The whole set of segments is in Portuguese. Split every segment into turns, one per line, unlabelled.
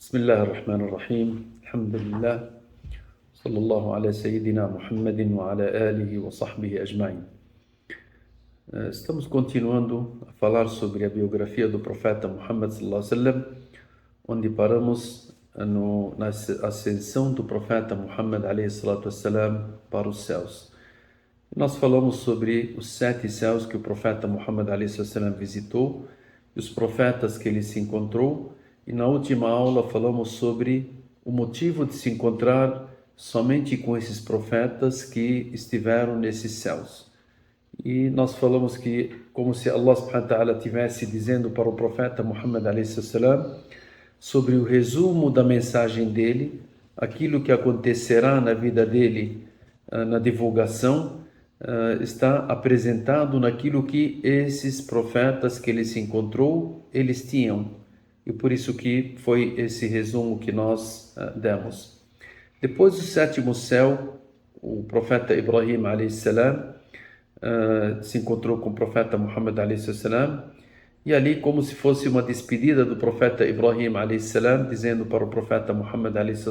بسم الله الرحمن الرحيم الحمد لله صلى الله على سيدنا محمد وعلى آله وصحبه أجمعين. Estamos continuando a falar sobre a biografia do profeta Muhammad sallallahu alaihi wasallam, onde paramos na ascensão do profeta Muhammad alaihi salatu wassalam para os céus. Nós falamos sobre os 7 céus que o profeta Muhammad alaihi salatu wassalam visitou e os profetas que ele se encontrou. E na última aula falamos sobre o motivo de se encontrar somente com esses profetas que estiveram nesses céus. E nós falamos que, como se Allah subhanahu wa ta'ala estivesse dizendo para o profeta Muhammad alaihi salam sobre o resumo da mensagem dele, aquilo que acontecerá na vida dele, na divulgação, está apresentado naquilo que esses profetas que ele se encontrou, eles tinham. E por isso que foi esse resumo que nós demos. Depois do 7º céu, o profeta Ibrahim a.s. Se encontrou com o profeta Muhammad a.s. E ali, como se fosse uma despedida do profeta Ibrahim a.s., dizendo para o profeta Muhammad a.s.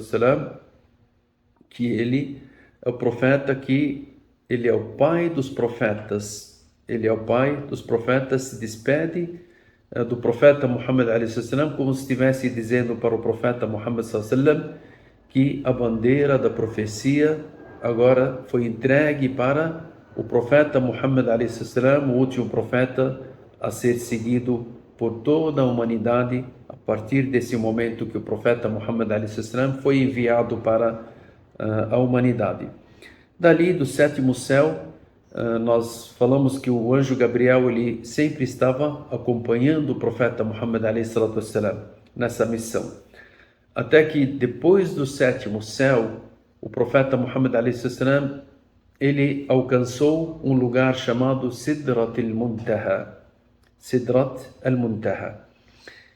que ele é o profeta que ele é o pai dos profetas. Ele é o pai dos profetas, se despede do profeta Muhammad a.s. como se estivesse dizendo para o profeta Muhammad a.s. que a bandeira da profecia agora foi entregue para o profeta Muhammad a.s., o último profeta a ser seguido por toda a humanidade a partir desse momento que o profeta Muhammad a.s. foi enviado para a humanidade. Dali, do 7º céu, nós falamos que o anjo Gabriel ele sempre estava acompanhando o profeta Muhammad a.s. nessa missão. Até que depois do 7º céu, o profeta Muhammad a.s. ele alcançou um lugar chamado Sidrat al-Muntaha. Sidrat al-Muntaha.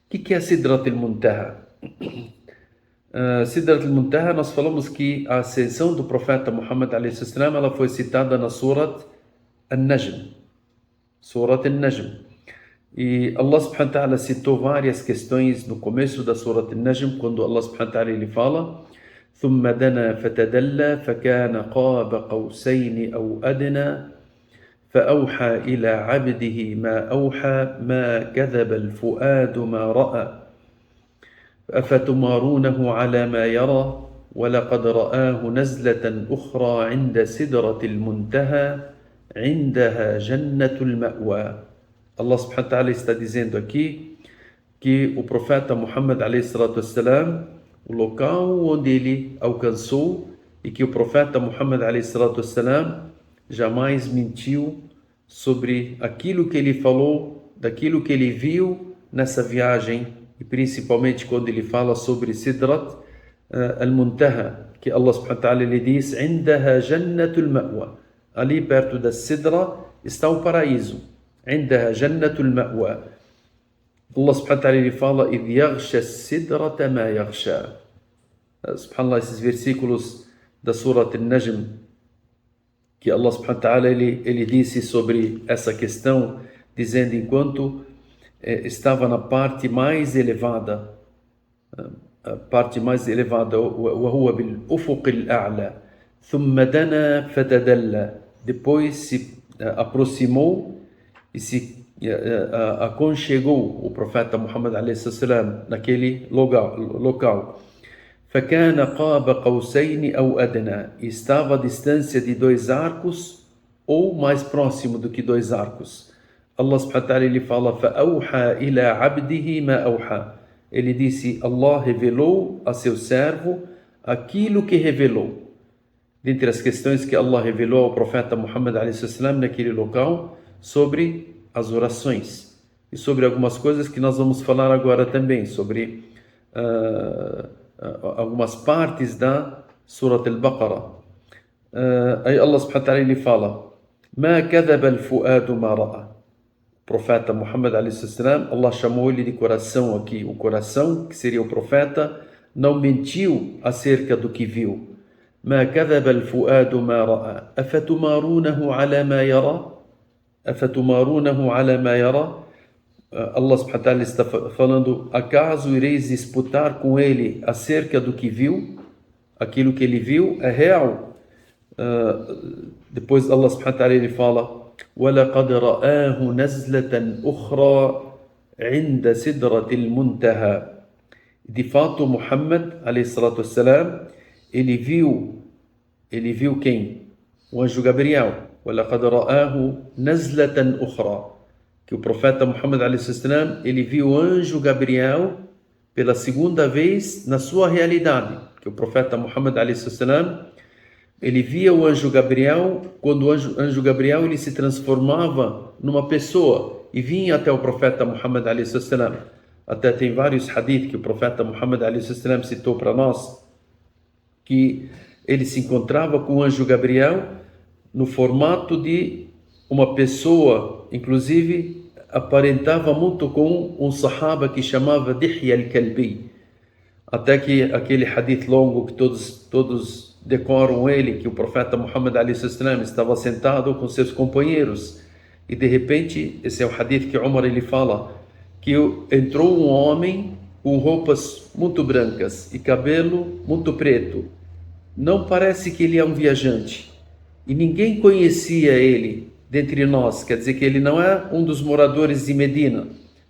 O que é Sidrat al-Muntaha? Sidrat al-Muntaha, nós falamos que a ascensão do profeta Muhammad a.s. ela foi citada na Surat An-Najm. Surat An-Najm. E Allah subhanahu wa ta'ala citou várias questões no começo da Surat An-Najm, quando Allah subhanahu wa ta'ala ele fala ثم دنا فتدلى فكان قاب قوسين أو أدنى فأوحى إلى عبده ما أوحى ما كذب الفؤاد ما رأى أفتمارونه على ما يرى ولقد رآه نزلة أخرى عند سدرة المنتهى عندها جنة المأوى. Allah subhanahu wa ta'ala está dizendo aqui que o profeta Muhammad alayhi salatu wassalam, o local onde ele alcançou, e que o profeta Muhammad alayhi salatu wassalam jamais mentiu sobre aquilo que ele falou, daquilo que ele viu nessa viagem, e principalmente quando ele fala sobre Sidrat al-Muntaha, que Allah subhanahu wa ta'ala ele diz عندها جنة المأوى, ali perto da Sidra está o paraíso. عندها جنة المأوى. Allah subhanahu wa ta'ala ele fala إذ يغشى السدرة ما يغشى. Subhanallah, esses versículos da Surat An-Najm, que Allah subhanahu wa ta'ala ele disse sobre essa questão, dizendo enquanto estava na parte mais elevada, وهو بالأفق الأعلى ثم دنا فتدلى, depois se aproximou e se aconchegou o profeta Muhammad a.s. naquele local. فكان قاب قوسين أو أدنى, estava a distância de 2 arcos ou mais próximo do que 2 arcos. Allah subhanahu wa ta'ala ele fala فأوحى إلى عبده ما أوحى. Ele disse, Allah revelou a seu servo aquilo que revelou. Dentre as questões que Allah revelou ao profeta Muhammad a.s. naquele local, sobre as orações e sobre algumas coisas que nós vamos falar agora também, sobre algumas partes da Surat al-Baqarah. Aí Allah subhanahu wa ta'ala ele fala ما كذب الفؤاد ما رأى. O profeta Muhammad a.s. Allah chamou ele de coração aqui. O coração, que seria o profeta, não mentiu acerca do que viu. ما كذب الفؤاد ما رأى أفتمارونه على ما يرى. أفتمارونه على ما يرى. Allah subhanahu wa ta'ala está falando: acaso ireis disputar com ele acerca do que viu? Aquilo que ele viu é real. Depois Allah subhanahu wa ta'ala ele fala: وَلَقَدْ رَآهُ نَزْلَةً أُخْرَى عِنْدَ سِدْرَةِ الْمُنْتَهَى. De fato, Muhammad alayhi salatu wassalam, ele viu quem? O anjo Gabriel. وَلَقَدْ رَآهُ نَزْلَةً أُخْرَى. Que o profeta Muhammad alayhi sallam, ele viu o anjo Gabriel pela segunda vez na sua realidade. Que o profeta Muhammad alayhi sallam, ele via o anjo Gabriel quando o anjo Gabriel ele se transformava numa pessoa e vinha até o profeta Muhammad alayhi sallam. Até tem vários hadith que o profeta Muhammad alayhi sallam citou para nós, que ele se encontrava com o anjo Gabriel no formato de uma pessoa, inclusive aparentava muito com um sahaba que chamava Dihya al-Kalbi. Até que aquele hadith longo que todos decoram ele, que o profeta Muhammad alayhi sallam estava sentado com seus companheiros e de repente, esse é o hadith que Umar ele fala, que entrou um homem com roupas muito brancas e cabelo muito preto. Não parece que ele é um viajante e ninguém conhecia ele dentre nós, quer dizer que ele não é um dos moradores de Medina.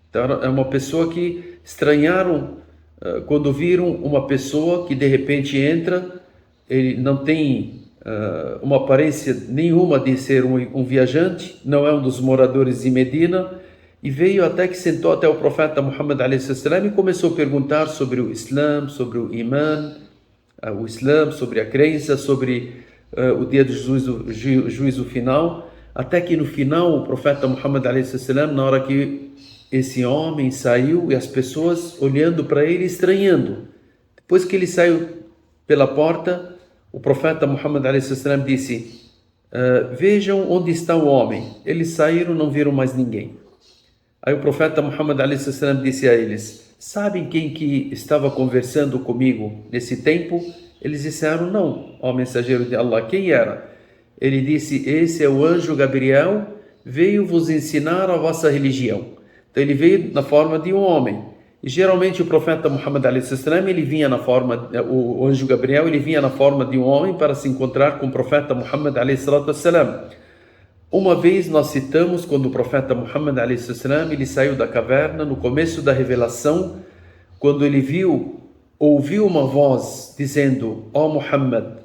Então é uma pessoa que estranharam quando viram uma pessoa que de repente entra, ele não tem uma aparência nenhuma de ser um viajante, não é um dos moradores de Medina, e veio até que sentou até o profeta Muhammad alayhi sallam e começou a perguntar sobre o Islã, sobre o Iman, o Islã, sobre a crença, sobre o dia do juízo final, até que no final o profeta Muhammad alayhi sallam, na hora que esse homem saiu e as pessoas olhando para ele estranhando, depois que ele saiu pela porta, o profeta Muhammad alayhi sallam disse: vejam onde está o homem. Eles saíram, não viram mais ninguém. Aí o profeta Muhammad alayhi sallam disse a eles: sabem quem que estava conversando comigo nesse tempo? Eles disseram: não, ó mensageiro de Allah. Quem era? Ele disse: esse é o anjo Gabriel, veio vos ensinar a vossa religião. Então ele veio na forma de um homem. E geralmente o profeta Muhammad alayhi sallam, ele vinha na forma, o anjo Gabriel, ele vinha na forma de um homem para se encontrar com o profeta Muhammad alayhi sallam. Uma vez nós citamos quando o profeta Muhammad alayhi sallam, ele saiu da caverna no começo da revelação, quando ele ouviu uma voz dizendo: ó Muhammad,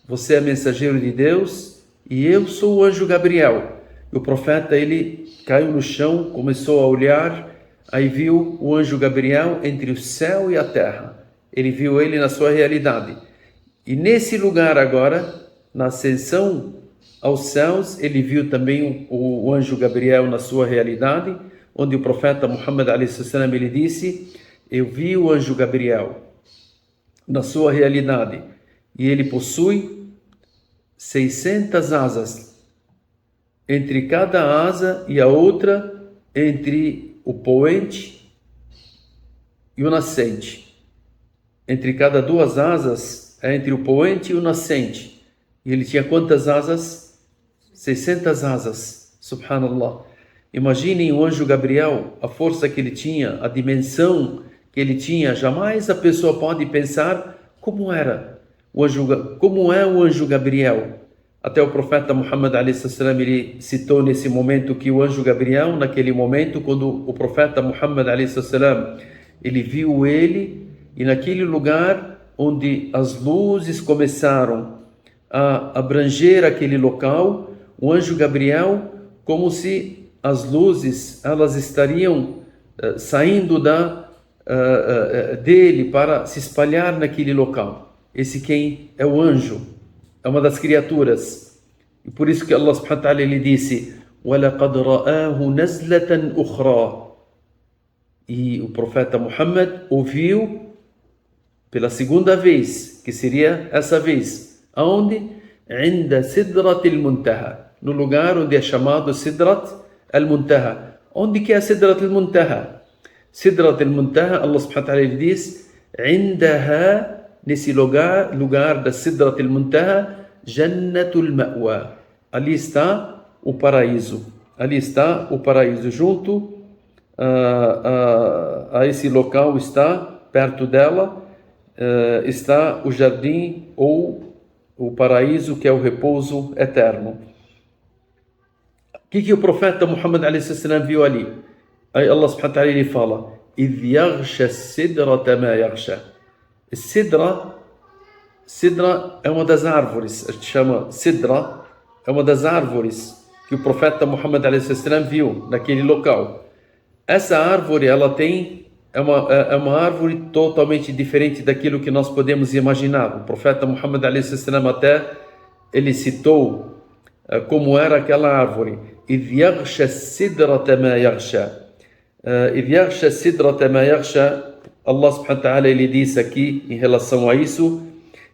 você é mensageiro de Deus e eu sou o anjo Gabriel. E o profeta ele caiu no chão, começou a olhar, aí viu o anjo Gabriel entre o céu e a terra. Ele viu ele na sua realidade. E nesse lugar agora, na ascensão aos céus, ele viu também o anjo Gabriel na sua realidade, onde o profeta Muhammad alayhi sallam, ele disse: eu vi o anjo Gabriel na sua realidade e ele possui 600 asas, entre cada asa e a outra, entre o poente e o nascente. Entre cada duas asas, é entre o poente e o nascente. E ele tinha quantas asas? 600 asas, subhanallah. Imaginem o anjo Gabriel, a força que ele tinha, a dimensão que ele tinha. Jamais a pessoa pode pensar como é o anjo Gabriel. Até o profeta Muhammad alayhi sallam, ele citou nesse momento que o anjo Gabriel, naquele momento, quando o profeta Muhammad alayhi sallam, ele viu ele, e naquele lugar onde as luzes começaram a abranger aquele local, o anjo Gabriel, como se as luzes elas estariam saindo dele para se espalhar naquele local. Esse quem é o anjo, é uma das criaturas. E por isso que Allah subhanahu wa ta'ala ele disse: وَلَقَدْ رَآهُ نَزْلَةً أُخْرَى. E o profeta Muhammad ouviu pela segunda vez, que seria essa vez, aonde? عند سدرة المنتهى, no lugar onde é chamado Sidrat al-Muntaha. Onde que é Sidrat al-Muntaha? Sidrat al-Muntaha, Allah subhanahu wa ta'ala ele diz: عندها, nesse lugar da Sidrat al-Muntaha, Jannatul Ma'wa. Ali está o paraíso. Ali está o paraíso, junto a esse local está, perto dela, está o jardim ou o paraíso, que é o repouso eterno. O que o profeta Muhammad a.s. viu ali? Aí Allah subhanahu wa ta'ala ele fala: إِذْ يَغْشَ السِّدْرَةَ مَا يَغْشَى. Sidra é uma das árvores, a gente chama Sidra, é uma das árvores que o profeta Muhammad a.s. viu naquele local. Essa árvore, ela é uma árvore totalmente diferente daquilo que nós podemos imaginar. O profeta Muhammad a.s. até ele citou como era aquela árvore. إِذْ يَغْشَ السِّدْرَةَ مَا يَغْشَى. إِذْ يَغْشَ السِّدْرَةَ مَا يَغْشَى. Allah subhanahu wa ta'ala ele disse aqui em relação a isso,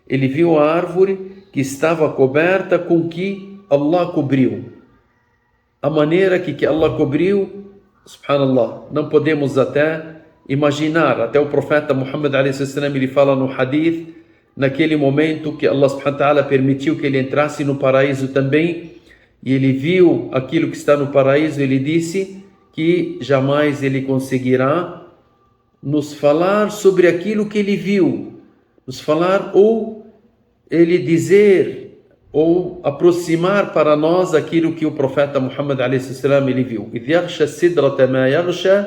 ele viu a árvore que estava coberta com que Allah cobriu. A maneira que Allah cobriu, subhanallah, não podemos até imaginar. Até o profeta Muhammad a.s. ele fala no hadith, naquele momento que Allah subhanahu wa ta'ala permitiu que ele entrasse no paraíso também, e ele viu aquilo que está no paraíso, ele disse que jamais ele conseguirá nos falar sobre aquilo que ele viu, nos falar ou ele dizer ou aproximar para nós aquilo que o profeta Muhammad a.s. ele viu. إِذْ يَغْشَ السِّدْرَةَ مَا يَغْشَى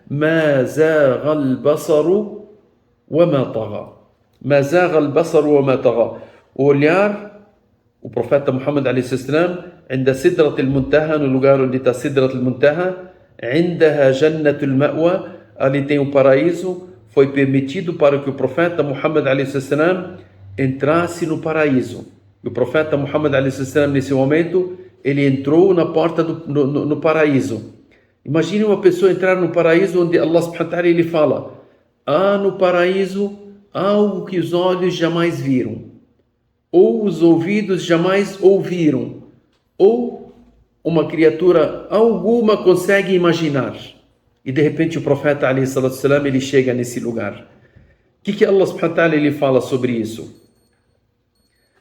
مَا زَاغَ الْبَصَرُ وَمَا طَغَى. مَا زَاغَ الْبَصَرُ وَمَا طَغَى. O olhar, o profeta Muhammad a.s. عند سدرة المنتهى, no lugar onde está سدرة المنتهى, عندها جنة المأوى, ali tem o paraíso. Foi permitido para que o profeta Muhammad a.s. entrasse no paraíso. E o profeta Muhammad a.s. nesse momento, ele entrou na porta no paraíso. Imagine uma pessoa entrar no paraíso onde Allah subhanahu wa ta'ala ele fala: há no paraíso algo que os olhos jamais viram, ou os ouvidos jamais ouviram, ou uma criatura alguma consegue imaginar. E de repente o profeta ﷺ, ele chega nesse lugar. O que Allah subhanahu wa ta'ala ele fala sobre isso?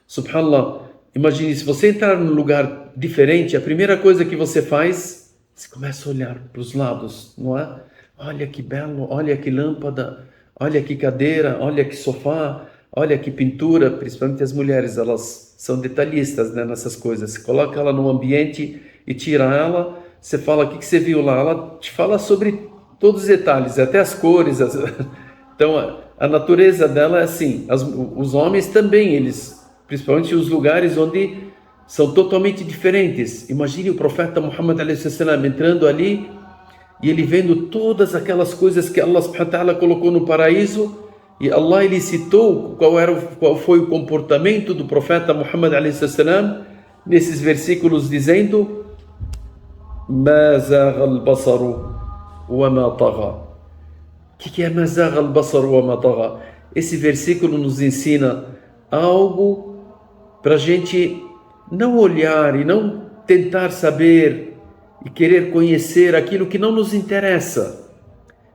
Subhanallah, imagine se você entrar num lugar diferente, a primeira coisa que você faz, você começa a olhar para os lados, não é? Olha que belo, olha que lâmpada, olha que cadeira, olha que sofá, olha que pintura. Principalmente as mulheres, elas são detalhistas, né, nessas coisas. Você coloca ela num ambiente e tira ela, você fala: o que você viu lá? Ela te fala sobre todos os detalhes, até as cores. Então, a natureza dela é assim. Os homens também, eles, principalmente os lugares onde são totalmente diferentes. Imagine o profeta Muhammad a.s. entrando ali e ele vendo todas aquelas coisas que Allah subhanahu wa ta'ala colocou no paraíso. E Allah ele citou qual foi o comportamento do profeta Muhammad a.s. nesses versículos, dizendo: مَا زَاغَ الْبَصَرُ وَمَا طَغَى. O que é مَا زَاغَ الْبَصَرُ وَمَا طَغَى? Esse versículo nos ensina algo para a gente não olhar e não tentar saber e querer conhecer aquilo que não nos interessa.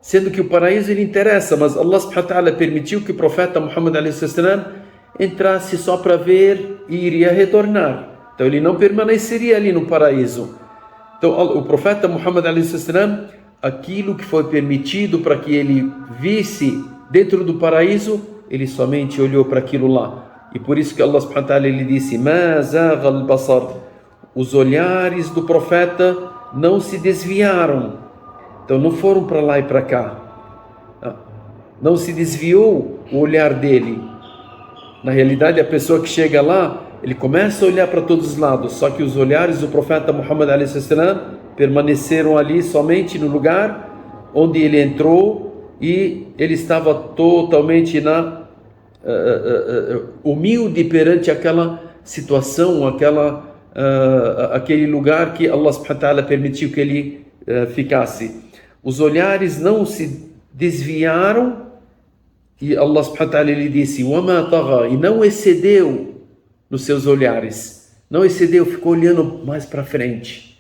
Sendo que o paraíso ele interessa, mas Allah subhanahu wa ta'ala permitiu que o profeta Muhammad a.s. entrasse só para ver e iria retornar. Então ele não permaneceria ali no paraíso. Então o profeta Muhammad a.s., aquilo que foi permitido para que ele visse dentro do paraíso, ele somente olhou para aquilo lá. E por isso que Allah subhanahu wa ta'ala ele disse: مَا زَاغَ الْبَصَرُ. Os olhares do profeta não se desviaram. Então não foram para lá e para cá. Não se desviou o olhar dele. Na realidade, a pessoa que chega lá, ele começa a olhar para todos os lados. Só que os olhares do profeta Muhammad a.s. permaneceram ali somente no lugar onde ele entrou, e ele estava totalmente humilde perante aquela situação, aquele lugar que Allah subhanahu wa ta'ala permitiu que ele ficasse. Os olhares não se desviaram, e Allah subhanahu wa ta'ala ele disse: وَمَا طَغَى. E não excedeu nos seus olhares, não excedeu, ficou olhando mais para frente,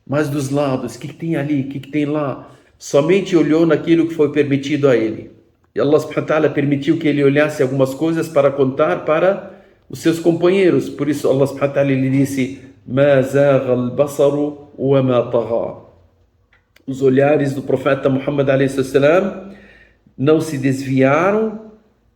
mais dos lados, o que tem ali, o que tem lá. Somente olhou naquilo que foi permitido a ele. E Allah subhanahu wa ta'ala permitiu que ele olhasse algumas coisas para contar para os seus companheiros. Por isso Allah subhanahu wa ta'ala ele disse: مَا زَاغَ الْبَصَرُ وَمَا طَغَى. os olhares do profeta Muhammad a.s. não se desviaram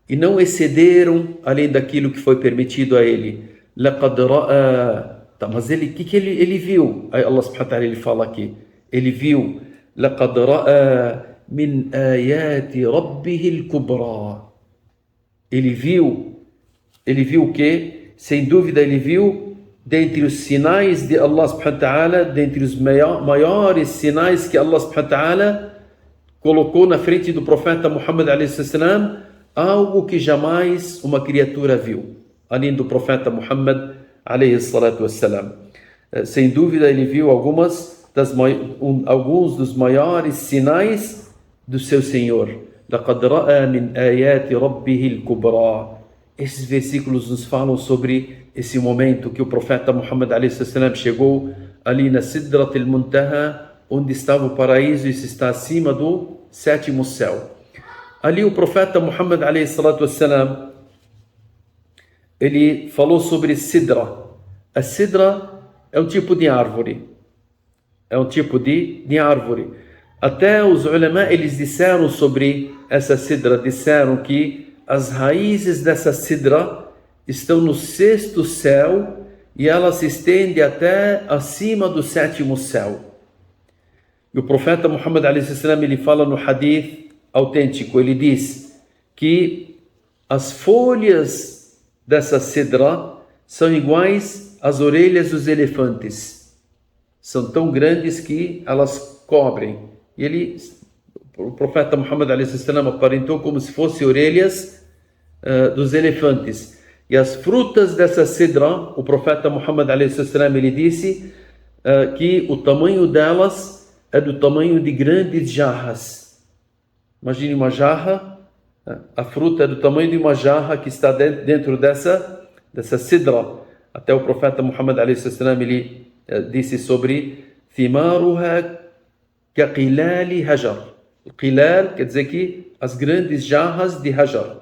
e não excederam além daquilo que foi permitido a ele. لَقَدْ رَأَى. Tá, mas o que ele viu? Aí Allah subhanahu wa ta'ala ele fala aqui. Ele viu لَقَدْ رَأَى مِنْ آيَاتِ رَبِّهِ الْكُبْرَى. Ele viu o quê? Sem dúvida ele viu dentre os sinais de Allah subhanahu wa ta'ala, dentre os maiores sinais que Allah subhanahu wa ta'ala colocou na frente do profeta Muhammad a.s. algo que jamais uma criatura viu, além do profeta Muhammad a.s. Sem dúvida ele viu alguns dos maiores sinais do seu Senhor. لَقَدْ رَأَى مِنْ آيَاتِ رَبِّهِ الْكُبْرَى. Esses versículos nos falam sobre esse momento que o profeta Muhammad a.s. chegou ali na Sidrat al-Muntaha, onde estava o paraíso, e se está acima do sétimo céu. Ali o profeta Muhammad a.s. ele falou sobre Sidra. A Sidra é um tipo de árvore. É um tipo de árvore. Até os ulama, eles disseram sobre essa Sidra, disseram que as raízes dessa Sidra estão no sexto céu e ela se estende até acima do sétimo céu. E o profeta Muhammad a.s. ele fala no hadith autêntico, ele diz que as folhas dessa Sidra são iguais às orelhas dos elefantes. São tão grandes que elas cobrem. E o profeta Muhammad a.s. aparentou como se fossem orelhas dos elefantes. E as frutas dessa Sidra, o profeta Muhammad a.s. ele disse que o tamanho delas é do tamanho de grandes jarras. Imagine uma jarra, a fruta é do tamanho de uma jarra que está dentro dessa Sidra. Até o profeta Muhammad a.s. ele disse sobre thimaruha kaqilali hajar. Qilal quer dizer que as grandes jarras de hajar.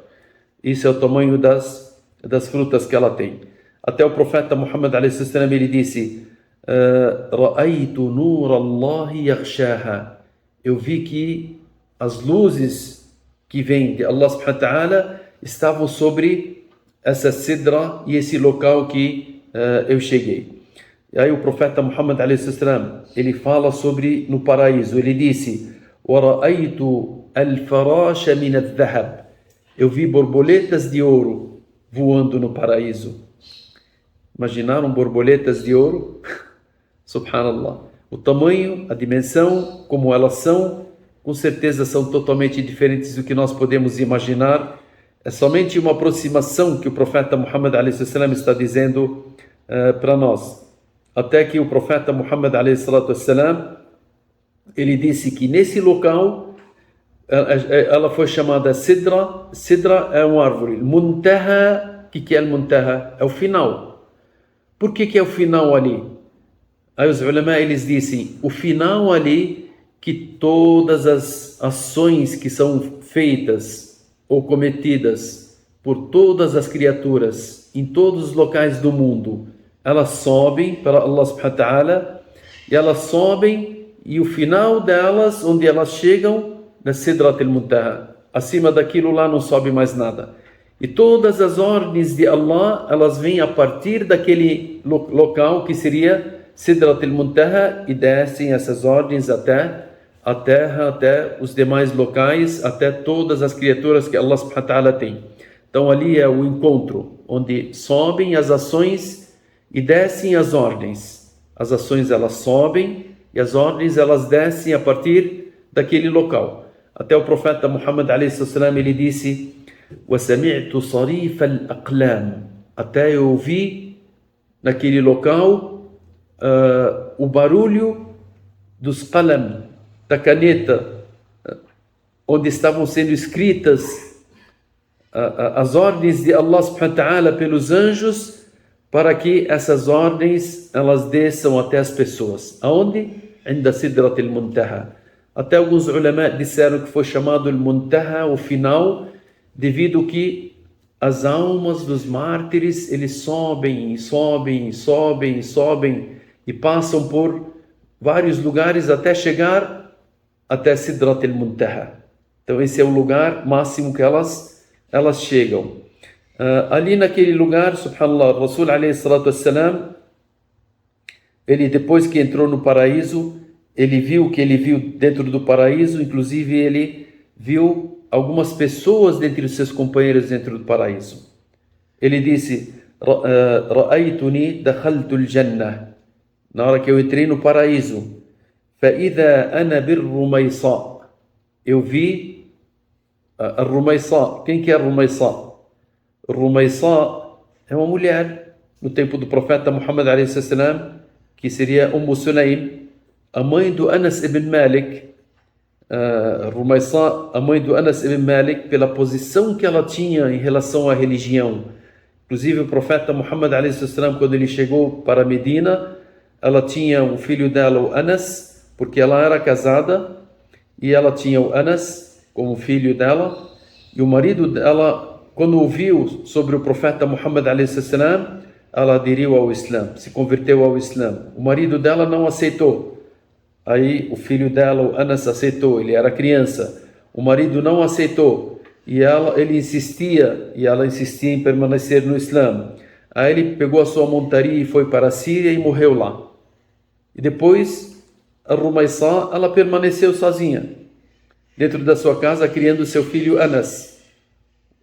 Isso é o tamanho das frutas que ela tem. Até o profeta Muhammad a.s. ele disse Ra'aytu nur Allah yaghshaha. Eu vi que as luzes que vêm de Allah subhanahu wa ta'ala estavam sobre essa Sidra e esse local que eu cheguei. E aí o profeta Muhammad a.s. ele fala sobre no paraíso. Ele disse وَرَأَيْتُ الْفَرَاشَ مِنَ الذَّهَبِ. Eu vi borboletas de ouro voando no paraíso. Imaginaram borboletas de ouro? Subhanallah. O tamanho, a dimensão, como elas são, com certeza são totalmente diferentes do que nós podemos imaginar. É somente uma aproximação que o profeta Muhammad a.s. está dizendo para nós. Até que o profeta Muhammad a.s. ele disse que nesse local ela foi chamada Sidra. Sidra é uma árvore. Muntaha, o que é o Muntaha? É o final. Por que é o final ali? Aí os ulama eles dizem, o final ali, que todas as ações que são feitas ou cometidas por todas as criaturas em todos os locais do mundo, elas sobem para Allah subhanahu wa ta'ala, e elas sobem, e o final delas, onde elas chegam, na Sidrat al-Muntaha, acima daquilo lá não sobe mais nada. E todas as ordens de Allah, elas vêm a partir daquele local que seria Sidrat al-Muntaha, e descem essas ordens até a terra, até os demais locais, até todas as criaturas que Allah subhanahu wa ta'ala tem. Então ali é o encontro, onde sobem as ações e descem as ordens. As ações elas sobem e as ordens elas descem a partir daquele local. Até o profeta Muhammad a.s. ele disse وَسَمِعْتُ صَرِيفَ الْأَقْلَامِ. Até eu ouvi naquele local o barulho dos qalam, da caneta, onde estavam sendo escritas as ordens de Allah subhanahu wa ta'ala pelos anjos, para que essas ordens elas desçam até as pessoas. Aonde? Inda Sidrat al-Muntaha. Até alguns ulama disseram que foi chamado al-Muntaha, o final, devido que as almas dos mártires, eles sobem, sobem, sobem, sobem e passam por vários lugares até chegar até Sidrat al-Muntaha. Então esse é o lugar máximo que elas chegam. Ali naquele lugar, subhanallah, Rasul alayhi salatu wassalam, ele depois que entrou no paraíso, ele viu o que ele viu dentro do paraíso, inclusive ele viu algumas pessoas dentre os seus companheiros dentro do paraíso. Ele disse: Ra'aytuni dakhaltu al-jannah. Na hora que eu entrei no paraíso, فإذا أنا بالرميصاء. Eu vi a Rumaysá. Quem que é a Rumaysá? Rumaysá é uma mulher no tempo do profeta Muhammad alayhi salam, que seria Sulaym, a mãe do Anas ibn Malik. Rumaysá, a mãe do Anas ibn Malik, pela posição que ela tinha em relação à religião. Inclusive o profeta Muhammad alayhi salam, quando ele chegou para Medina, ela tinha um filho dela, o Anas, porque ela era casada e ela tinha o Anas como filho dela, e o marido dela, quando ouviu sobre o profeta Muhammad alayhi salam, ela aderiu ao Islã, se converteu ao Islã. O marido dela não aceitou. Aí o filho dela, o Anas, aceitou, ele era criança. O marido não aceitou e ele insistia, e ela insistia em permanecer no Islã. Aí ele pegou a sua montaria e foi para a Síria e morreu lá. E depois a Rumaysá, ela permaneceu sozinha dentro da sua casa, criando seu filho Anas.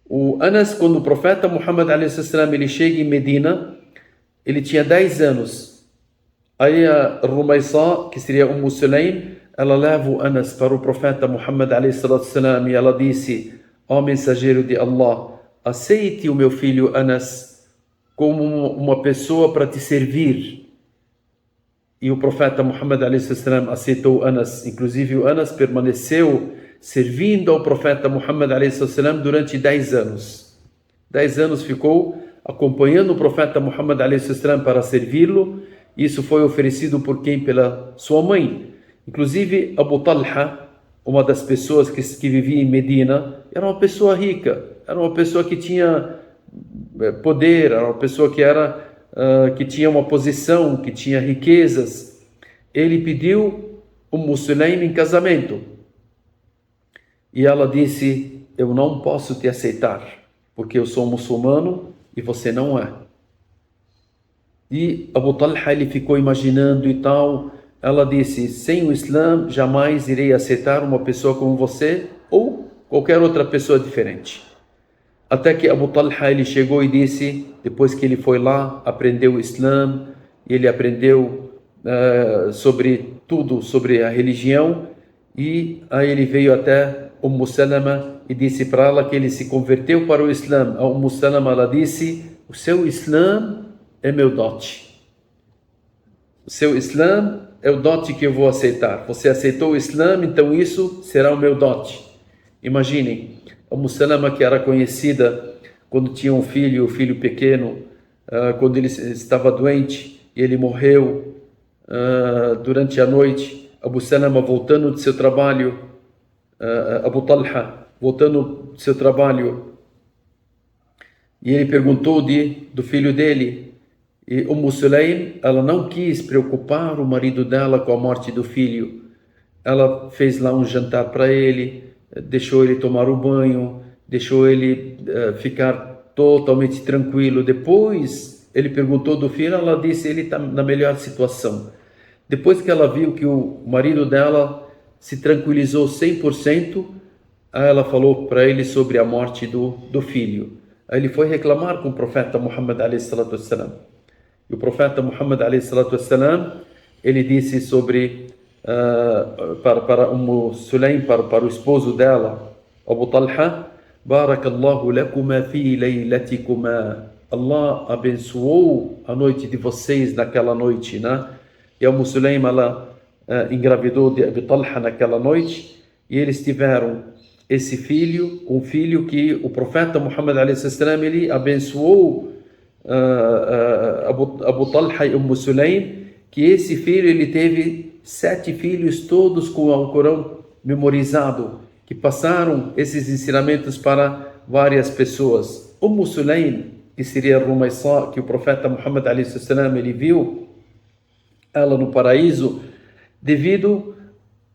O Anas, quando o profeta Muhammad a.s. ele chega em Medina, ele tinha 10 anos. Aí a Rumaysá, que seria Sulaym, ela leva o Anas para o profeta Muhammad a.s. e ela disse: ó mensageiro de Allah, aceite o meu filho Anas como uma pessoa para te servir. E o profeta Muhammad a.s. aceitou Anas. Inclusive o Anas permaneceu servindo ao profeta Muhammad a.s. durante 10 anos. 10 anos ficou acompanhando o profeta Muhammad a.s. para servi-lo. Isso foi oferecido por quem? Pela sua mãe. Inclusive Abu Talha, uma das pessoas que vivia em Medina, era uma pessoa rica, era uma pessoa que tinha poder, era uma pessoa que tinha uma posição, que tinha riquezas. Ele pediu Sulaym em casamento. E ela disse: eu não posso te aceitar, porque eu sou muçulmano e você não é. E Abu Talha, ele ficou imaginando e tal. Ela disse: sem o Islã, jamais irei aceitar uma pessoa como você ou qualquer outra pessoa diferente. Até que Abu Talha, ele chegou e disse, depois que ele foi lá, aprendeu o Islã, ele aprendeu sobre tudo, sobre a religião, e aí ele veio até Salama e disse para ela que ele se converteu para o Islã. A Salama, ela disse: o seu Islã é meu dote. O seu Islã é o dote que eu vou aceitar. Você aceitou o Islã, então isso será o meu dote. Imaginem, a Salama, que era conhecida quando tinha um filho, pequeno, quando ele estava doente e ele morreu durante a noite. Abu Salama, voltando de seu trabalho, Abu Talha, voltando de seu trabalho, e ele perguntou do filho dele. E Sulaym, ela não quis preocupar o marido dela com a morte do filho. Ela fez lá um jantar para ele, deixou ele tomar o banho, deixou ele ficar totalmente tranquilo. Depois ele perguntou do filho, ela disse: ele está na melhor situação. Depois que ela viu que o marido dela se tranquilizou 100%, ela falou para ele sobre a morte do filho. Aí ele foi reclamar com o profeta Muhammad a.s. E o profeta Muhammad a.s. ele disse sobre para Sulaym, para o esposo dela, Abu Talha: Barakallahu lakuma fi laylatikuma. Allah abençoou a noite de vocês naquela noite, né? E a Sulaym, ela engravidou de Abu Talha naquela noite, e eles tiveram esse filho, um filho que o profeta Muhammad a.s. ele abençoou Abu Talha e Sulaym, que esse filho ele teve 7 filhos, todos com o Alcorão memorizado, que passaram esses ensinamentos para várias pessoas. Sulaym, que seria a Rumaysá, que o profeta Muhammad a.s. ele viu ela no paraíso, devido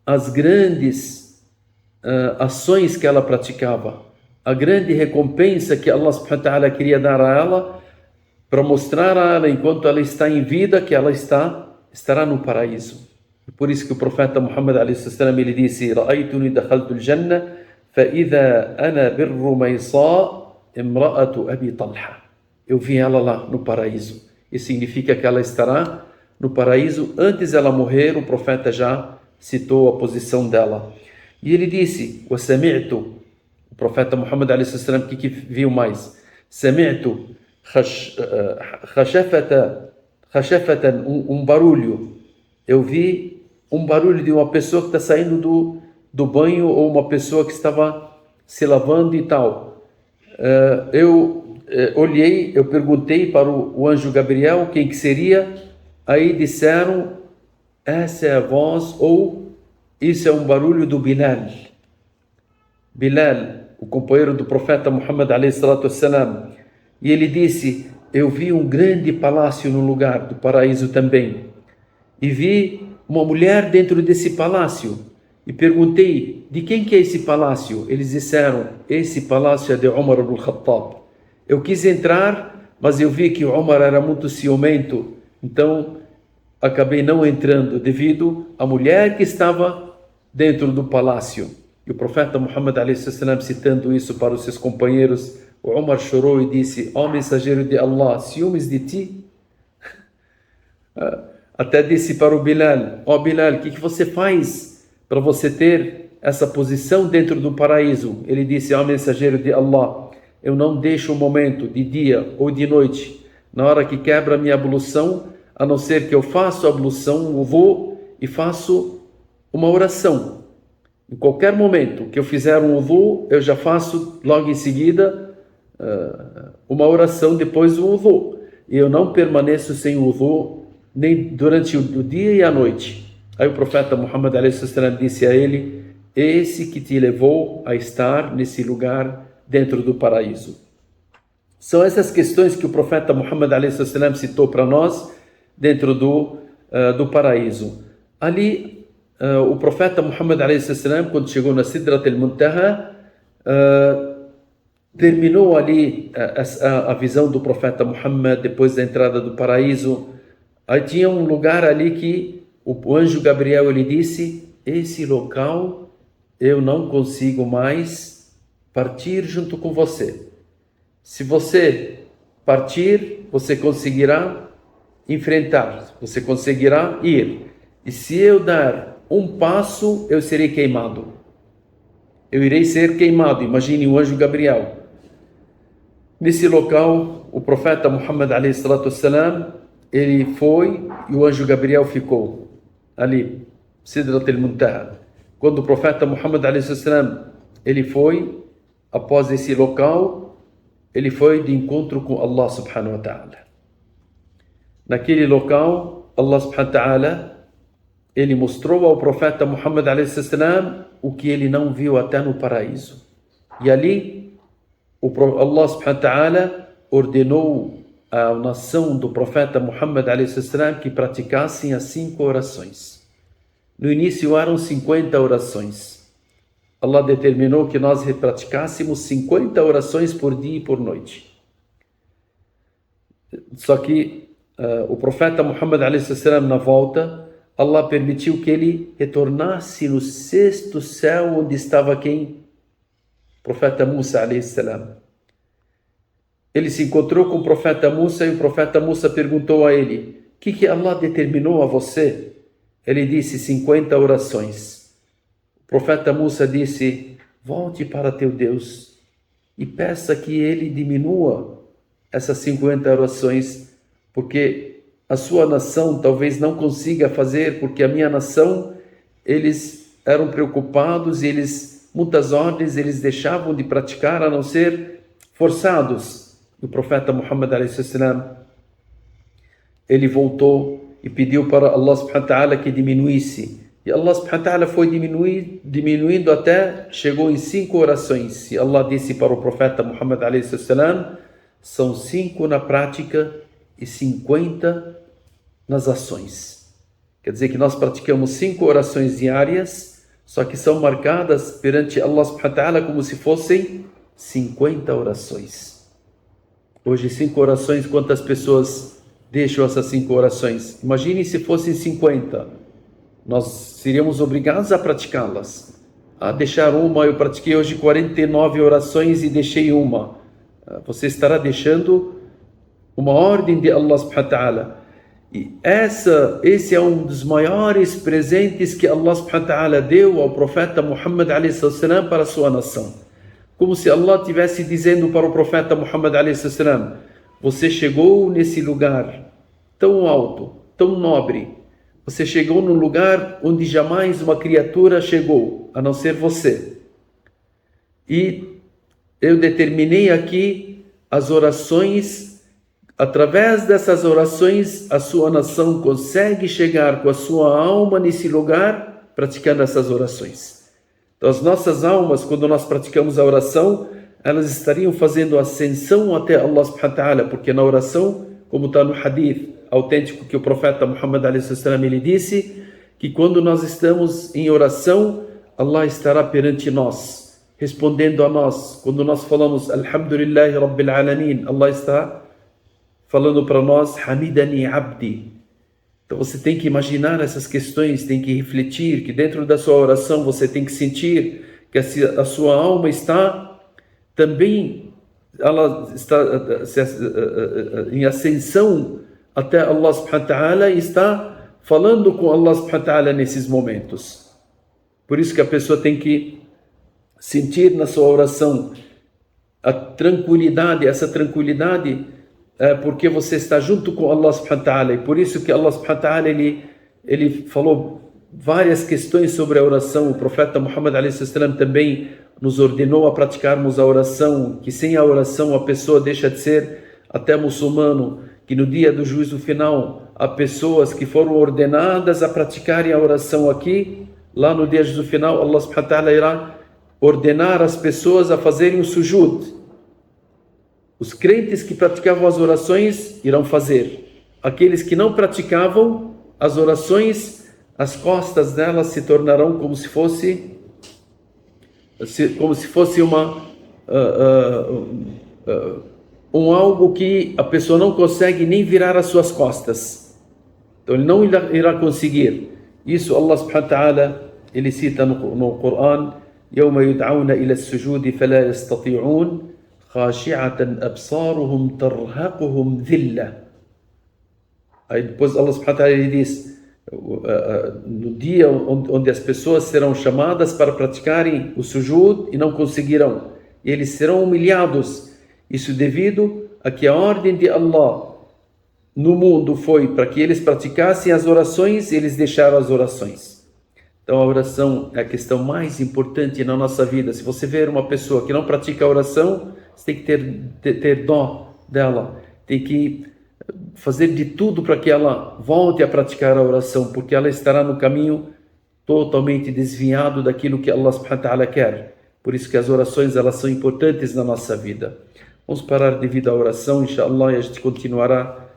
as grandes ações que ela praticava, a grande recompensa que Allah subhanahu wa ta'ala queria dar a ela, para mostrar a ela, enquanto ela está em vida, que ela estará no paraíso. Por isso que o profeta Muhammad alayhi salam, ele disse: "Ra'aytuni dakhaltu al-jannah fa idha ana birrumaysa imra'atu Abi Talha." Eu vi ela lá no paraíso. Isso significa que ela estará no paraíso. Antes ela morrer, o profeta já citou a posição dela. E ele disse: "Wa sami'tu", o profeta Muhammad alayhi salam, que viu mais? "Sami'tu khashafatan", barulho. Eu vi um barulho de uma pessoa que está saindo do banho, ou uma pessoa que estava se lavando e tal. Eu olhei, eu perguntei para o anjo Gabriel quem que seria. Aí disseram: essa é a voz, ou isso é um barulho do Bilal. Bilal, o companheiro do profeta Muhammad alayhi salatu wassalam. E ele disse: eu vi um grande palácio no lugar do paraíso também. E vi uma mulher dentro desse palácio. E perguntei: de quem que é esse palácio? Eles disseram: esse palácio é de Umar ibn Khattab. Eu quis entrar, mas eu vi que o Umar era muito ciumento. Então, acabei não entrando devido à mulher que estava dentro do palácio. E o profeta Muhammad alayhi salam, citando isso para os seus companheiros, o Umar chorou e disse: ó mensageiro de Allah, ciúmes de ti? Até disse para o Bilal: ó Bilal, o que você faz para você ter essa posição dentro do paraíso? Ele disse: ó mensageiro de Allah, eu não deixo um momento de dia ou de noite, na hora que quebra a minha ablução, a não ser que eu faço a ablução, wudu, e faço uma oração. Em qualquer momento que eu fizer um wudu, eu já faço logo em seguida uma oração depois do wudu. E eu não permaneço sem wudu nem durante o dia e a noite. Aí o profeta Muhammad alayhi salam disse a ele: esse que te levou a estar nesse lugar dentro do paraíso. São essas questões que o profeta Muhammad alayhi salam citou para nós dentro do paraíso. Ali, o profeta Muhammad alayhi salam, quando chegou na Sidrat al-Muntaha, terminou ali a visão do profeta Muhammad depois da entrada do paraíso. Aí tinha um lugar ali que o anjo Gabriel, ele disse: esse local eu não consigo mais partir junto com você. Se você partir, você conseguirá enfrentar, você conseguirá ir. E se eu dar um passo, eu serei queimado. Eu irei ser queimado. Imagine o anjo Gabriel. Nesse local, o profeta Muhammad alayhi salatu wassalam, ele foi e o anjo Gabriel ficou ali, Sidrat al-Muntaha. Quando o profeta Muhammad alayhi salatu wassalam, ele foi, após esse local, ele foi de encontro com Allah subhanahu wa ta'ala. Naquele local, Allah subhanahu wa ta'ala, ele mostrou ao profeta Muhammad alayhi salam o que ele não viu até no paraíso. E ali, Allah subhanahu wa ta'ala ordenou à nação do profeta Muhammad alayhi salam que praticassem as 5 orações. No início eram 50 orações. Allah determinou que nós praticássemos 50 orações por dia e por noite. Só que o profeta Muhammad alayhi salam, na volta, Allah permitiu que ele retornasse no 6º céu, onde estava quem? O profeta Musa alayhi salam. Ele se encontrou com o profeta Musa e o profeta Musa perguntou a ele: o que Allah determinou a você? Ele disse: 50 orações. O profeta Musa disse: volte para teu Deus e peça que ele diminua essas 50 orações, porque a sua nação talvez não consiga fazer, porque a minha nação, eles eram preocupados e muitas ordens eles deixavam de praticar a não ser forçados. E o profeta Muhammad alayhi salam, ele voltou e pediu para Allah subhanahu wa ta'ala que diminuísse. E Allah subhanahu wa ta'ala foi diminuindo até chegou em 5 orações. E Allah disse para o profeta Muhammad alayhi salam: são 5 na prática e 50 nas ações. Quer dizer que nós praticamos 5 orações diárias Só que são marcadas perante Allah subhanahu wa ta'ala como se fossem 50 orações. Hoje 5 orações, quantas pessoas deixam essas 5 orações? Imagine se fossem 50. Nós seríamos obrigados a praticá-las. A deixar uma, eu pratiquei hoje 49 orações e deixei uma. Você estará deixando uma ordem de Allah subhanahu wa ta'ala. E esse é um dos maiores presentes que Allah subhanahu wa ta'ala deu ao profeta Muhammad alayhi salam para a sua nação. Como se Allah estivesse dizendo para o profeta Muhammad alayhi salam: você chegou nesse lugar tão alto, tão nobre. Você chegou num lugar onde jamais uma criatura chegou, a não ser você. E eu determinei aqui as orações. Através dessas orações, a sua nação consegue chegar com a sua alma nesse lugar, praticando essas orações. Então, as nossas almas, quando nós praticamos a oração, elas estariam fazendo ascensão até Allah subhanahu wa ta'ala, porque na oração, como está no hadith autêntico que o profeta Muhammad a.s. ele disse, que quando nós estamos em oração, Allah estará perante nós, respondendo a nós. Quando nós falamos Alhamdulillahi Rabbil Alamin, Allah está falando para nós, Hamidani Abdi. Então você tem que imaginar essas questões, tem que refletir, que dentro da sua oração você tem que sentir que a sua alma está também, ela está em ascensão até Allah subhanahu wa ta'ala e está falando com Allah subhanahu wa ta'ala nesses momentos. Por isso que a pessoa tem que sentir na sua oração a tranquilidade, essa tranquilidade porque você está junto com Allah subhanahu wa ta'ala, e por isso que Allah subhanahu wa ta'ala ele falou várias questões sobre a oração. O profeta Muhammad a.s. também nos ordenou a praticarmos a oração, que sem a oração a pessoa deixa de ser até muçulmano, que no dia do juízo final há pessoas que foram ordenadas a praticarem a oração aqui, lá no dia do juízo final Allah subhanahu wa ta'ala irá ordenar as pessoas a fazerem o sujud. Os crentes que praticavam as orações irão fazer. Aqueles que não praticavam as orações, as costas delas se tornarão como se fosse algo que a pessoa não consegue nem virar as suas costas. Então ele não irá conseguir. Isso Allah subhanahu wa ta'ala ele cita no Coran: يَوْمَ يُدْعَوْنَ إِلَى السُّجُودِ فَلَا يَسْتَطِيعُونَ خاشعة أبصارهم ترهقهم ذلة. Aí depois Allah subhanahu wa ta'ala ele diz, no dia onde as pessoas serão chamadas para praticarem o sujud e não conseguirão, eles serão humilhados. Isso devido a que a ordem de Allah no mundo foi para que eles praticassem as orações, e eles deixaram as orações. Então a oração é a questão mais importante na nossa vida. Se você ver uma pessoa que não pratica a oração, você tem que ter dó dela, tem que fazer de tudo para que ela volte a praticar a oração, porque ela estará no caminho totalmente desviado daquilo que Allah subhanahu wa ta'ala quer. Por isso que as orações elas são importantes na nossa vida. Vamos parar devido à oração, inshallah, e a gente continuará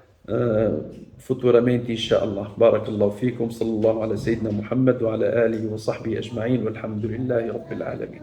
futuramente, inshallah. Barakallahu fikum, sallallahu ala sayyidina Muhammad wa ala alihi wa sahbihi ajma'in, walhamdulillahi rabbil alamin.